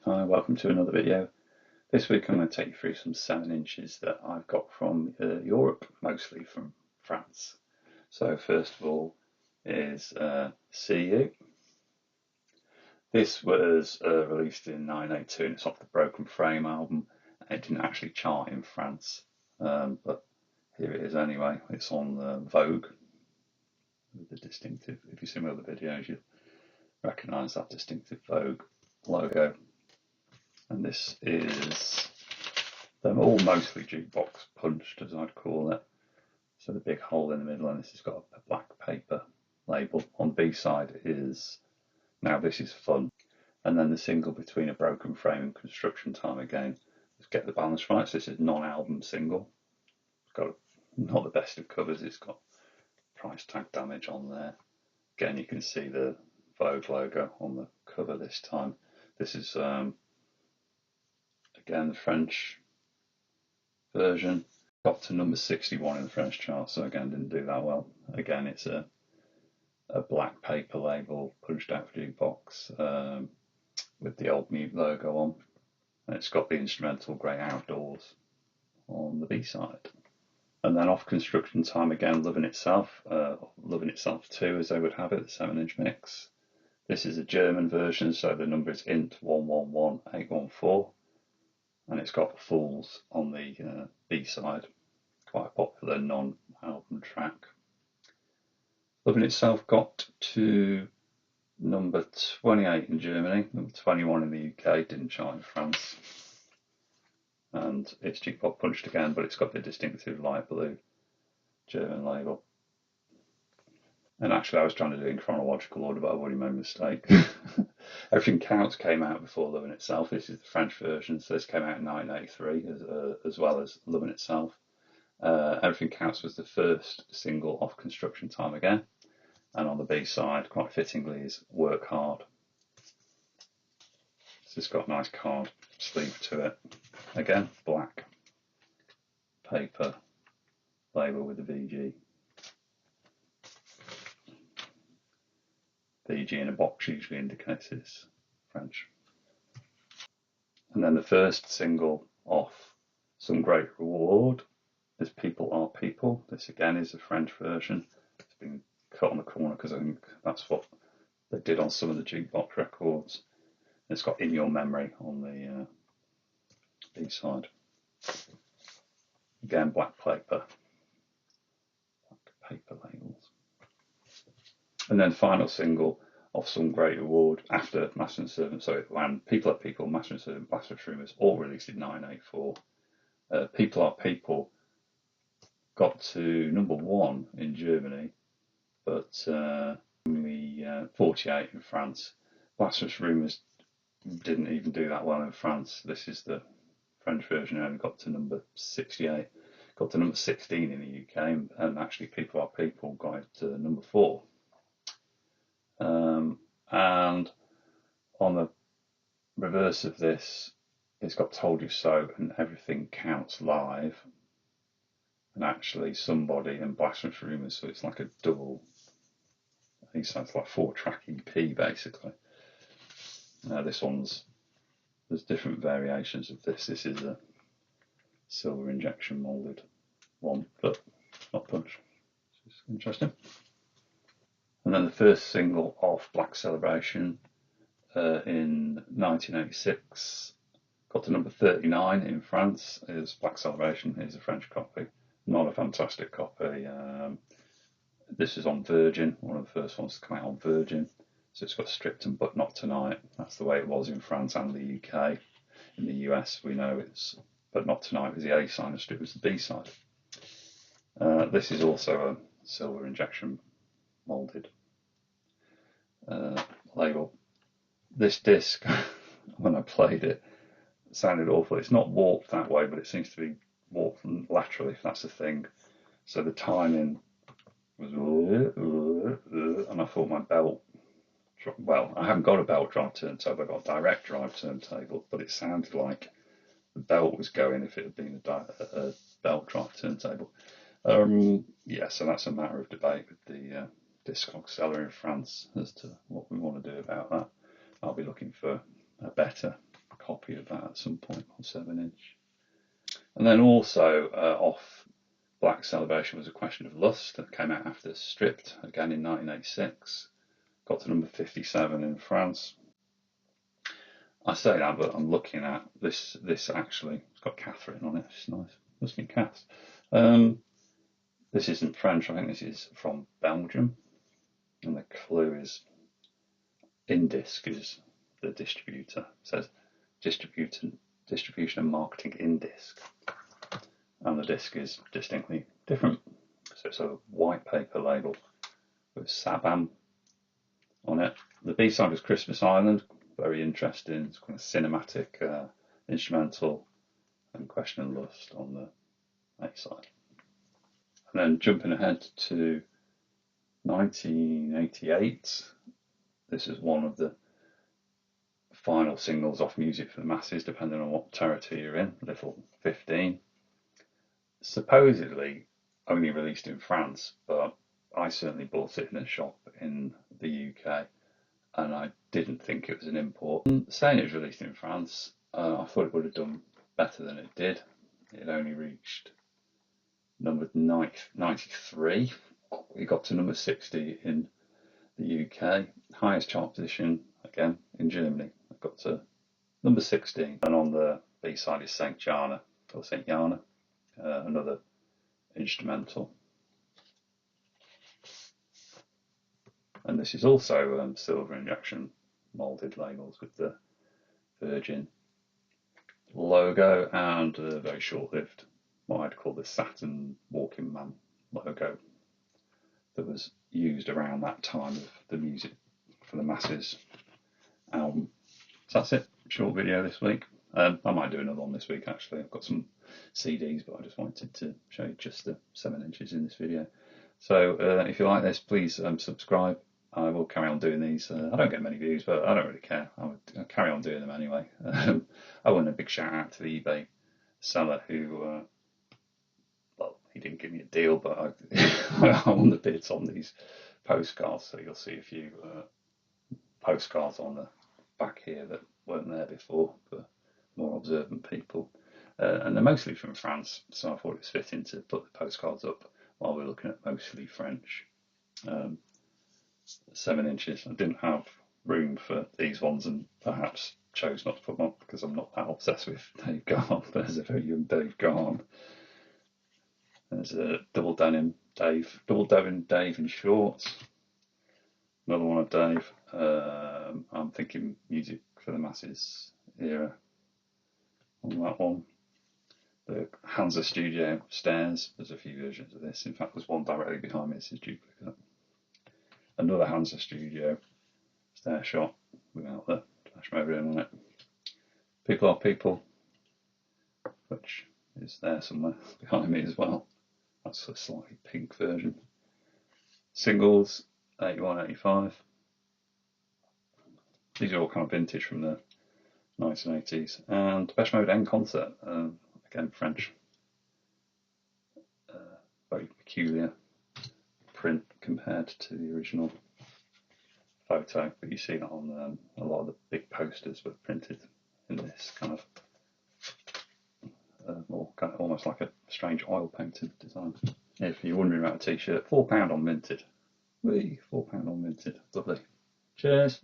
Hi, welcome to another video. This week I'm going to take you through some 7 inches that I've got from Europe, mostly from France. So first of all is See You. This was released in 1982 and it's off the Broken Frame album. It didn't actually chart in France, but here it is anyway. It's on Vogue with the distinctive, if you've seen other videos you'll recognise that distinctive Vogue logo. And this is, they're all mostly jukebox punched, as I'd call it. So the big hole in the middle, and this has got a black paper label. On B side is Now This Is Fun. And then the single Between a Broken Frame and Construction Time again. Let's get the balance right. So this is non-album single. It's got not the best of covers. It's got price tag damage on there. Again, you can see the Vogue logo on the cover this time. This is again the French version. Got to number 61 in the French chart, so again didn't do that well. Again, it's a black paper label punched out for jukebox with the old Mute logo on, and it's got the instrumental Grey Outdoors on the B side. And then off Construction Time again, Loving Itself 2 as they would have it, the 7-inch mix. This is a German version, so the number is int 111814, and it's got Fools on the B side. Quite a popular non-album track. Loving Itself got to number 28 in Germany, number 21 in the UK, didn't chart in France. And it's jukebox punched again, but it's got the distinctive light blue German label. And actually I was trying to do it in chronological order, but I've already made a mistake. Everything Counts came out before Loving Itself. This is the French version, so this came out in 1983 as well as Loving Itself. Everything Counts was the first single off Construction Time again, and on the B side, quite fittingly, is Work Hard. It's got a nice card sleeve to it. Again, black paper label with the VG. VG in a box usually indicates it's French. And then the first single off Some Great Reward is People Are People. This again is a French version. It's been cut on the corner because I think that's what they did on some of the jukebox records. It's got In Your Memory on the B side. Again, black paper labels. And then final single of Some Great Reward after Master and Servant. So when People Are People, Master and Servant, Blasphemous Rumours, all released in 1984. People Are People got to number 1 in Germany, but only 48 in France. Blasphemous Rumours didn't even do that well in France. This is the French version, only got to number 68. Got to number 16 in the UK, and actually People Are People got to number 4. And on the reverse of this, it's got Told You So and Everything Counts live, and actually Somebody and Blasphemous Rumours, so it's like a double. I think it's like 4-track EP basically. This one's, there's different variations of this. This is a silver injection moulded one, but not punch. It's interesting. And then the first single off Black Celebration in 1986 got to number 39 in France. Is Black Celebration. Here's a French copy, not a fantastic copy. This is on Virgin, one of the first ones to come out on Virgin. So it's got Stripped and But Not Tonight. That's the way it was in France and the UK. In the US, we know it's But Not Tonight was the A side and Stripped was the B side. This is also a silver injection moulded label. This disc, when I played it, sounded awful. It's not warped that way, but it seems to be warped laterally, if that's a thing. So the timing was, and I thought my belt, well, I haven't got a belt drive turntable, I've got a direct drive turntable, but it sounded like the belt was going if it had been a belt drive turntable. Yeah, so that's a matter of debate with the discog seller in France as to what we want to do about that. I'll be looking for a better copy of that at some point on 7-inch. And then also off Black Celebration was A Question of Lust, that came out after Stripped, again in 1986. Got to number 57 in France. I say that, but I'm looking at this actually. It's got Catherine on it. It's nice. Must be Cass. This isn't French. I think this is from Belgium. And the clue is Indisc is the distributor. It says distribution and marketing Indisc. And the disc is distinctly different. So it's a white paper label with Sabam on it. The B-side was Christmas Island, very interesting. It's kind of cinematic, instrumental, and Question and Lust on the A-side. And then jumping ahead to 1988, this is one of the final singles off Music for the Masses, depending on what territory you're in, Little 15. Supposedly only released in France, but I certainly bought it in a shop in the UK, and I didn't think it was an import. Saying it was released in France, I thought it would have done better than it did. It only reached number 93. It got to number 60 in the UK. Highest chart position, again, in Germany. It got to number 16. And on the B-side is Saint Jana, or Saint Jana, another instrumental. And this is also silver injection moulded labels with the Virgin logo and a very short-lived, what I'd call the Saturn Walking Man logo that was used around that time of the Music for the Masses album. So that's it, short video this week. I might do another one this week actually. I've got some CDs, but I just wanted to show you just the 7 inches in this video. So if you like this, please subscribe. I will carry on doing these. I don't get many views, but I don't really care. I'll carry on doing them anyway. I want a big shout out to the eBay seller who, well, he didn't give me a deal, but I won the bids on these postcards. So you'll see a few postcards on the back here that weren't there before for more observant people. And they're mostly from France, so I thought it was fitting to put the postcards up while we're looking at mostly French. 7 inches. I didn't have room for these ones and perhaps chose not to put them up because I'm not that obsessed with Dave Garn. There's a very young Dave Garn. There's a double denim Dave in shorts. Another one of Dave. I'm thinking Music for the Masses era on that one. The Hansa Studio stairs. There's a few versions of this. In fact, there's one directly behind me. This is duplicate. Another Hansa Studio stair shot without the Depeche Mode on it. People Are People, which is there somewhere behind me as well. That's a slightly pink version. Singles, 81, 85. These are all kind of vintage from the 1980s. And Depeche Mode End Concert, again French. Very peculiar print compared to the original photo, but you see that on a lot of the big posters were printed in this kind of almost like a strange oil painted design. If you're wondering about a t-shirt, £4 on Minted. Whee, £4 on Minted. Lovely. Cheers.